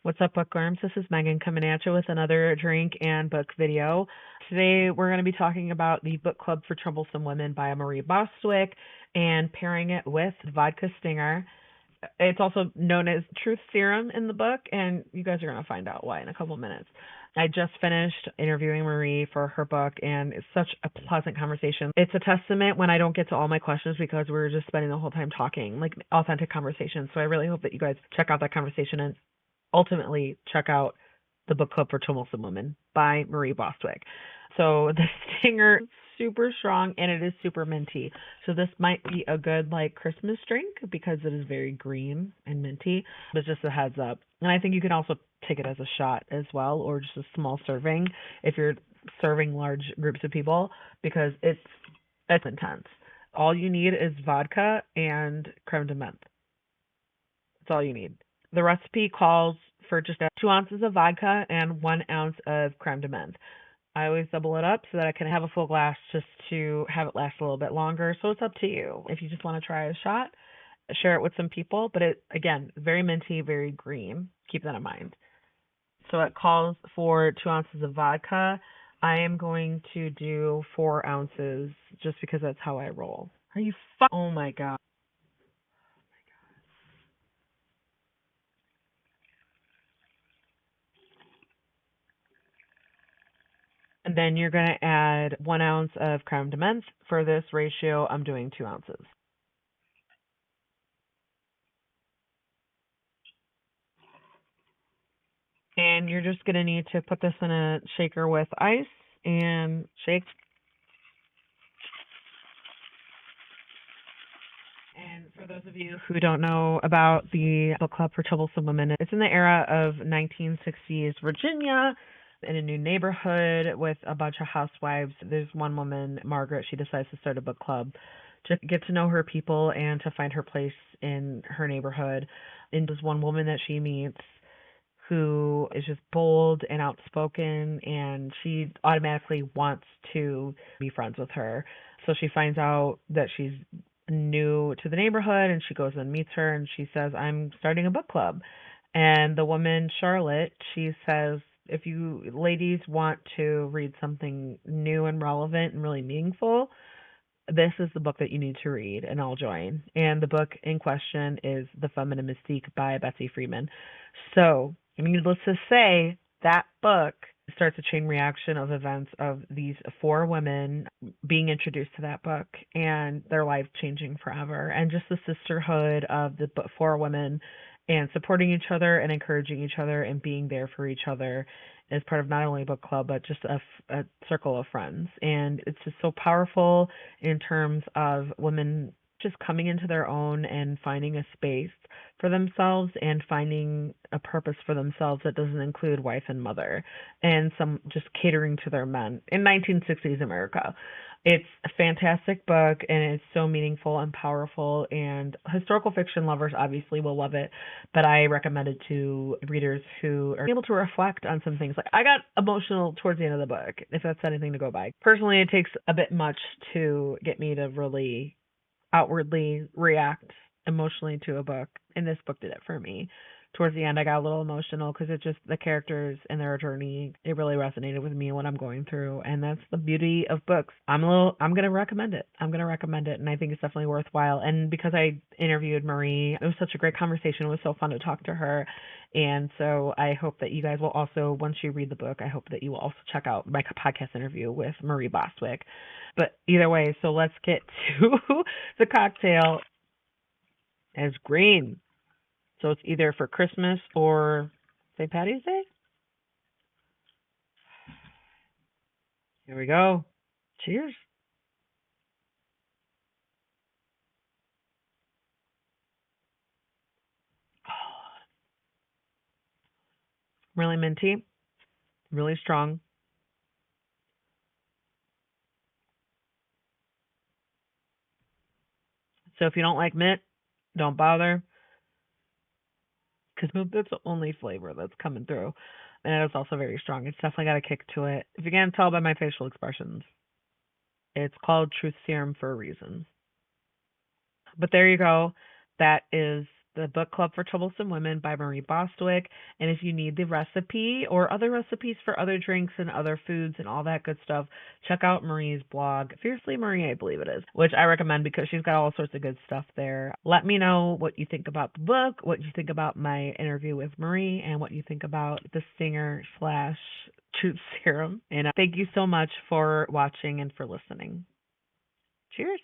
What's up, bookworms? This is Megan coming at you with another drink and book video. Today, we're going to be talking about the book club for Troublesome Women by Marie Bostwick and pairing it with Vodka Stinger. It's also known as Truth Serum in the book, and you guys are going to find out why in a couple minutes. I just finished interviewing Marie for her book, and it's such a pleasant conversation. It's a testament when I don't get to all my questions because we're just spending the whole time talking, like authentic conversations. So I really hope that you guys check out that conversation and ultimately check out the book club for Troublesome Women by Marie Bostwick. So the stinger is super strong and it is super minty. So this might be a good like Christmas drink because it is very green and minty. But just a heads up. And I think you can also take it as a shot as well, or just a small serving if you're serving large groups of people, because it's intense. All you need is vodka and creme de menthe. That's all you need. The recipe calls for just 2 ounces of vodka and 1 ounce of creme de menthe. I always double it up so that I can have a full glass just to have it last a little bit longer. So it's up to you. If you just want to try a shot, share it with some people. But it, again, very minty, very green. Keep that in mind. So it calls for 2 ounces of vodka. I am going to do 4 ounces just because that's how I roll. Are you Oh my God. And then you're going to add 1 ounce of creme de menthe. For this ratio, I'm doing 2 ounces. And you're just going to need to put this in a shaker with ice and shake. And for those of you who don't know about the book club for Troublesome Women, it's in the era of 1960s Virginia in a new neighborhood with a bunch of housewives. There's one woman, Margaret, she decides to start a book club to get to know her people and to find her place in her neighborhood. And there's one woman that she meets who is just bold and outspoken, and she automatically wants to be friends with her. So she finds out that she's new to the neighborhood, and she goes and meets her, and she says, I'm starting a book club. And the woman, Charlotte, she says, if you ladies want to read something new and relevant and really meaningful, this is the book that you need to read, and I'll join. And the book in question is The Feminine Mystique by Betsy Freeman. So, needless to say, that book starts a chain reaction of events of these 4 women being introduced to that book and their life changing forever. And just the sisterhood of the 4 women and supporting each other and encouraging each other and being there for each other as part of not only a book club, but just a circle of friends. And it's just so powerful in terms of women just coming into their own and finding a space for themselves and finding a purpose for themselves that doesn't include wife and mother, and some just catering to their men in 1960s America. It's a fantastic book, and it's so meaningful and powerful, and historical fiction lovers obviously will love it, but I recommend it to readers who are able to reflect on some things. Like, I got emotional towards the end of the book, if that's anything to go by. Personally, it takes a bit much to get me to really outwardly react emotionally to a book, and this book did it for me. Towards the end, I got a little emotional because it just, the characters and their journey, it really resonated with me, what I'm going through, and that's the beauty of books. I'm gonna recommend it. And I think it's definitely worthwhile. And because I interviewed Marie, it was such a great conversation. It was so fun to talk to her, and so I hope that you guys will also, once you read the book, I hope that you will also check out my podcast interview with Marie Bostwick. But either way, so let's get to the cocktail. As green. So it's either for Christmas or St. Patty's Day. Here we go. Cheers. Really minty, really strong. So if you don't like mint, don't bother, because that's the only flavor that's coming through. And it's also very strong. It's definitely got a kick to it. If you can't tell by my facial expressions, it's called Truth Serum for a reason. But there you go. That is The Book Club for Troublesome Women by Marie Bostwick. And if you need the recipe or other recipes for other drinks and other foods and all that good stuff, check out Marie's blog, Fiercely Marie, I believe it is, which I recommend because she's got all sorts of good stuff there. Let me know what you think about the book, what you think about my interview with Marie, and what you think about the Stinger / Truth Serum. And thank you so much for watching and for listening. Cheers.